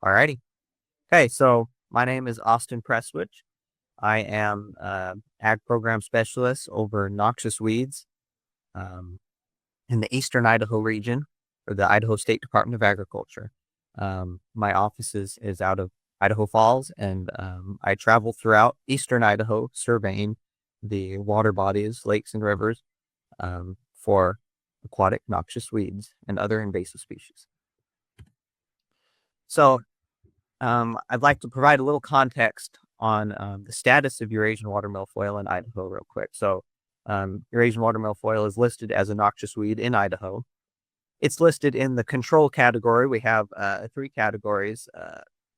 Alrighty. Okay, so my name is Austin Presswich. I am ag program specialist over noxious weeds um, in the eastern Idaho region for the Idaho State Department of Agriculture. My office is out of Idaho Falls, and I travel throughout eastern Idaho surveying the water bodies, lakes, and rivers for aquatic noxious weeds and other invasive species. So I'd like to provide a little context on the status of Eurasian water milfoil in Idaho real quick. So Eurasian water milfoil is listed as a noxious weed in Idaho. It's listed in the control category. We have three categories,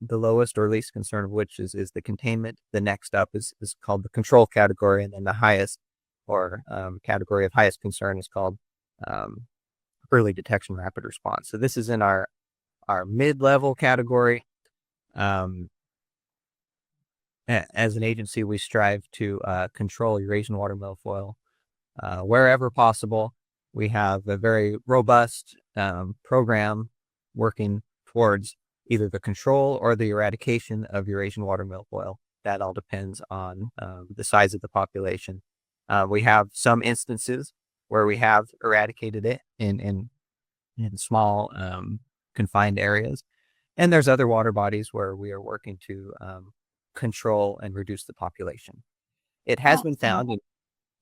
the lowest or least concern of which is the containment. The next up is called the control category, and then the highest or category of highest concern is called early detection rapid response. So this is in our mid-level category. As an agency, we strive to control Eurasian water milfoil wherever possible. We have a very robust program working towards either the control or the eradication of Eurasian water milfoil. That all depends on the size of the population. We have some instances where we have eradicated it in small confined areas. And there's other water bodies where we are working to control and reduce the population. It has been found.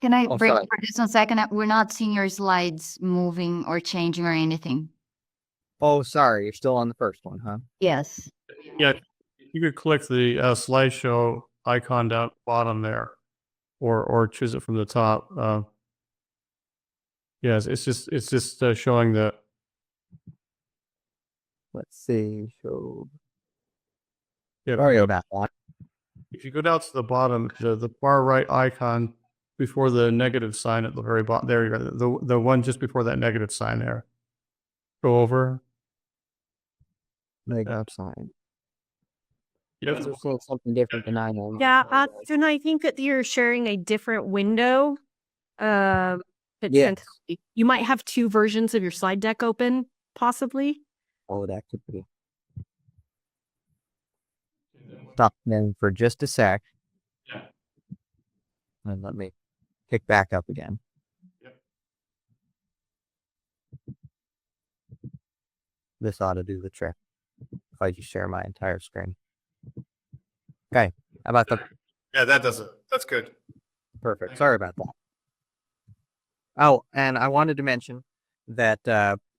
Can I break for just 1 second? We're not seeing your slides moving or changing or anything. Oh, sorry. You're still on the first one, huh? Yes. Yeah, you could click the slideshow icon down at the bottom there, or choose it from the top. Yes, it's just showing the. Let's see. Show. Yeah, sorry about that. If you go down to the bottom, the far right icon before the negative sign at the very bottom, there you go. The one just before that negative sign there. Go over. Negative sign. Yep. It's something different than I know. Yeah, Austin, I think that you're sharing a different window. Potentially. Yes. You might have two versions of your slide deck open, possibly. Oh, that could be. Stop them for just a sec. Yeah. And let me pick back up again. Yep. This ought to do the trick if I just share my entire screen. Okay. How about the... Yeah, that does it. That's good. Perfect. Sorry about that. Oh, and I wanted to mention that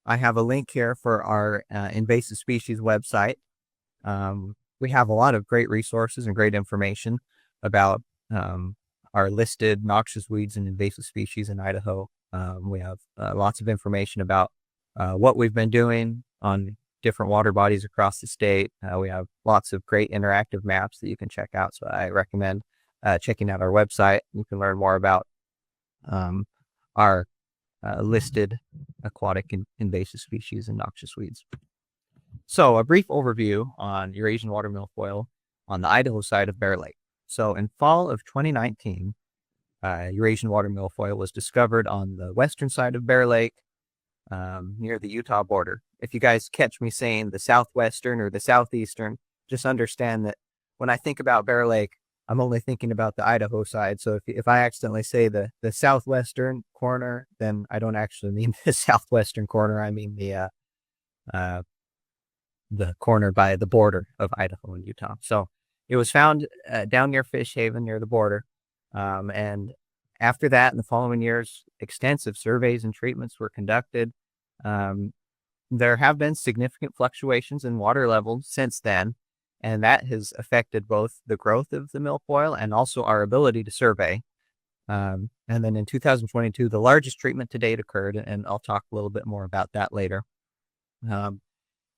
I have a link here for our invasive species website. We have a lot of great resources and great information about our listed noxious weeds and invasive species in Idaho. We have lots of information about what we've been doing on different water bodies across the state. We have lots of great interactive maps that you can check out. So I recommend checking out our website. You can learn more about our listed aquatic and invasive species and noxious weeds. So a brief overview on Eurasian water milfoil on the Idaho side of Bear Lake. So in fall of 2019, Eurasian water milfoil was discovered on the western side of Bear Lake near the Utah border. If you guys catch me saying the southwestern or the southeastern, just understand that when I think about Bear Lake, I'm only thinking about the Idaho side. So if I accidentally say the southwestern corner, then I don't actually mean the southwestern corner. I mean the corner by the border of Idaho and Utah. So it was found down near Fish Haven near the border. And after that, in the following years, extensive surveys and treatments were conducted. There have been significant fluctuations in water levels since then, and that has affected both the growth of the milfoil and also our ability to survey. And then in 2022, the largest treatment to date occurred, and I'll talk a little bit more about that later. And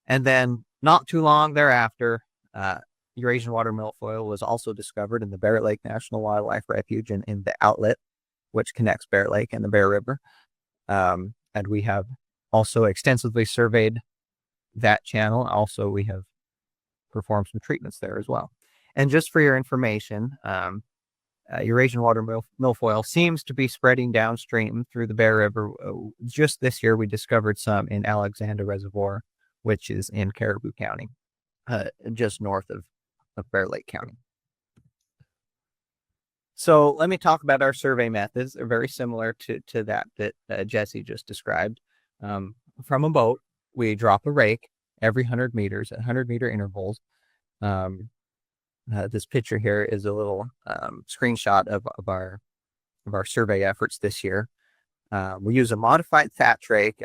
then not too long thereafter, Eurasian water milfoil was also discovered in the Bear Lake National Wildlife Refuge and in the outlet, which connects Bear Lake and the Bear River. And we have also extensively surveyed that channel. Also, we have performed some treatments there as well. And just for your information, Eurasian water milfoil seems to be spreading downstream through the Bear River. Just this year, we discovered some in Alexander Reservoir, which is in Caribou County. just north of Bear Lake County. So let me talk about our survey methods. They're very similar to that Jesse just described. From a boat, we drop a rake every 100 meters at 100-meter intervals. This picture here is a little screenshot of our survey efforts this year. We use a modified thatch rake.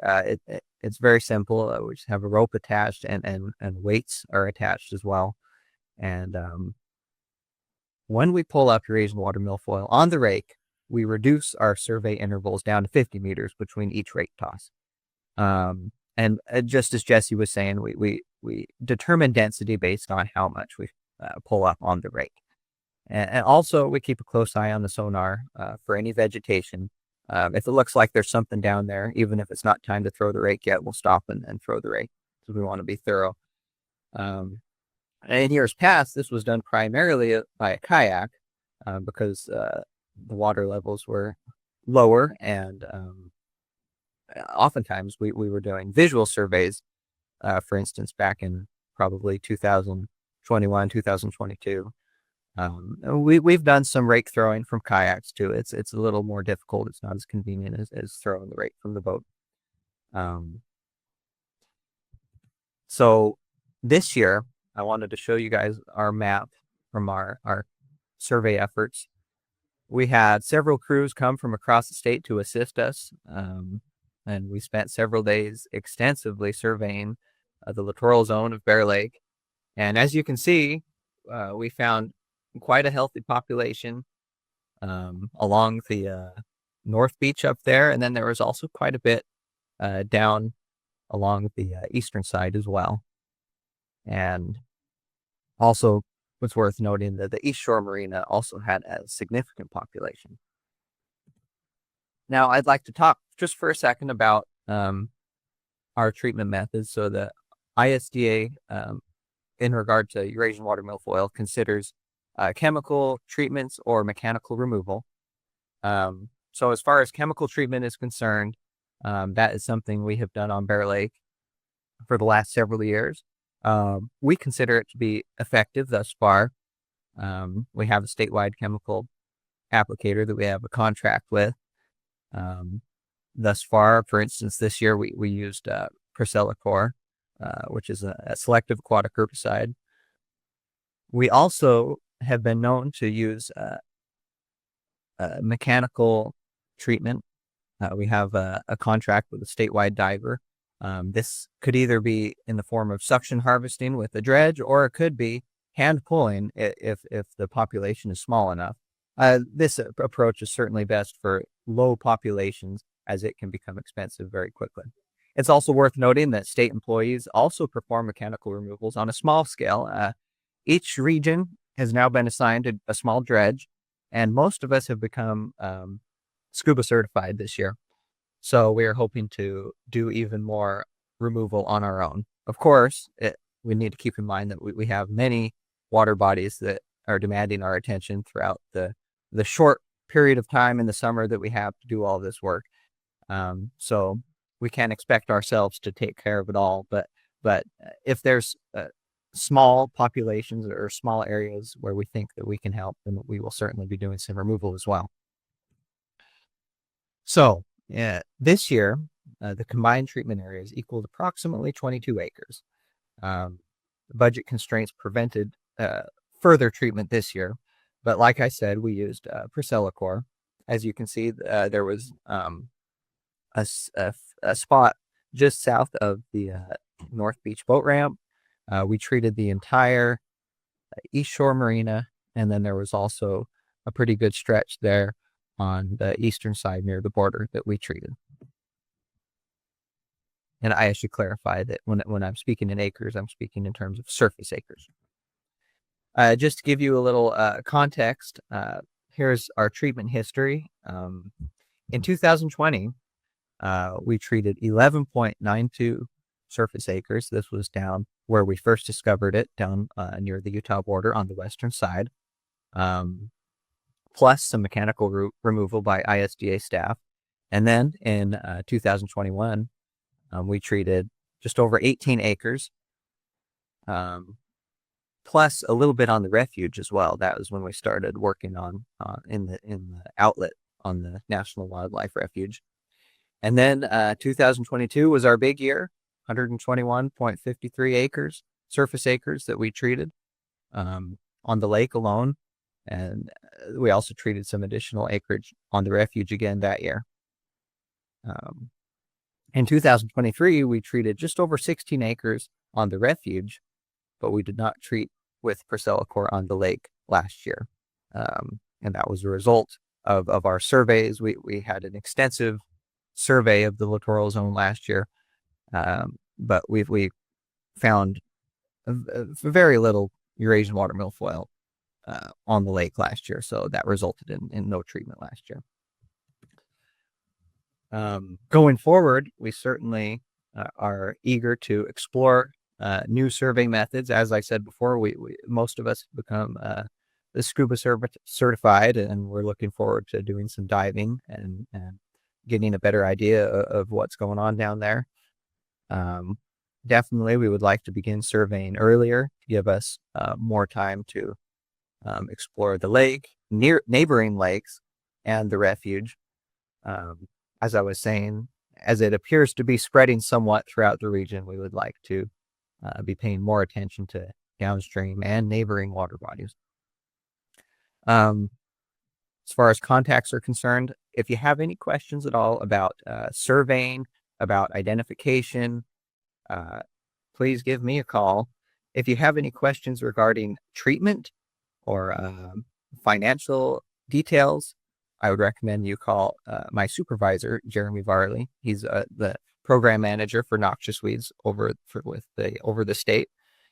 It's very simple. We just have a rope attached and weights are attached as well. And when we pull up Eurasian water milfoil on the rake, we reduce our survey intervals down to 50 meters between each rake toss. And just as Jesse was saying, we determine density based on how much we pull up on the rake. And also, we keep a close eye on the sonar for any vegetation. If it looks like there's something down there, even if it's not time to throw the rake yet, we'll stop and throw the rake because we want to be thorough. In years past, this was done primarily by a kayak because the water levels were lower, and oftentimes we were doing visual surveys. For instance, back in probably 2021, 2022. We've done some rake throwing from kayaks too. It's a little more difficult. It's not as convenient as throwing the rake from the boat. So this year, I wanted to show you guys our map from our survey efforts. We had several crews come from across the state to assist us, and we spent several days extensively surveying the littoral zone of Bear Lake. And as you can see, we found quite a healthy population along the North Beach up there, and then there was also quite a bit down along the eastern side as well. And also, what's worth noting that the East Shore Marina also had a significant population. Now, I'd like to talk just for a second about our treatment methods. So the ISDA, in regard to Eurasian water milfoil, considers chemical treatments or mechanical removal. So as far as chemical treatment is concerned, that is something we have done on Bear Lake for the last several years. We consider it to be effective thus far. We have a statewide chemical applicator that we have a contract with. Thus far, for instance, this year we used Priscillacor, which is a selective aquatic herbicide. We also have been known to use mechanical treatment. We have a contract with a statewide diver. This could either be in the form of suction harvesting with a dredge, or it could be hand pulling if the population is small enough. This approach is certainly best for low populations, as it can become expensive very quickly. It's also worth noting that state employees also perform mechanical removals on a small scale. Each region has now been assigned a small dredge, and most of us have become scuba certified this year. So we are hoping to do even more removal on our own. Of course, we need to keep in mind that we have many water bodies that are demanding our attention throughout the short period of time in the summer that we have to do all this work. So we can't expect ourselves to take care of it all, but if there's small populations or small areas where we think that we can help, then we will certainly be doing some removal as well. So this year, the combined treatment areas equaled approximately 22 acres. Budget constraints prevented further treatment this year, but like I said, we used Priscillacor. As you can see, there was a spot just south of the North Beach boat ramp. We treated the entire East Shore Marina, and then there was also a pretty good stretch there on the eastern side near the border that we treated. And I should clarify that when I'm speaking in acres, I'm speaking in terms of surface acres. Just to give you a little context, here's our treatment history. In 2020, we treated 11.92 surface acres. This was down where we first discovered it, down near the Utah border on the western side, plus some mechanical removal by ISDA staff. And then in 2021, we treated just over 18 acres. plus a little bit on the refuge as well. That was when we started working on in the outlet on the National Wildlife Refuge. And then 2022 was our big year, 121.53 acres, surface acres that we treated on the lake alone. And we also treated some additional acreage on the refuge again that year. In 2023, we treated just over 16 acres on the refuge, but we did not treat with Priscillacor on the lake last year. And that was a result of our surveys. We had an extensive survey of the littoral zone last year, but we found very little Eurasian water milfoil on the lake last year, so that resulted in no treatment last year. Going forward, we certainly are eager to explore new survey methods. As I said before, we most of us have become the scuba certified, and we're looking forward to doing some diving and getting a better idea of what's going on down there. Definitely, we would like to begin surveying earlier to give us more time to explore the lake, neighboring lakes, and the refuge. As I was saying, as it appears to be spreading somewhat throughout the region, we would like to be paying more attention to downstream and neighboring water bodies. As far as contacts are concerned, if you have any questions at all about surveying, about identification, please give me a call. If you have any questions regarding treatment or financial details, I would recommend you call my supervisor, Jeremy Varley. He's the program manager for noxious weeds over the state.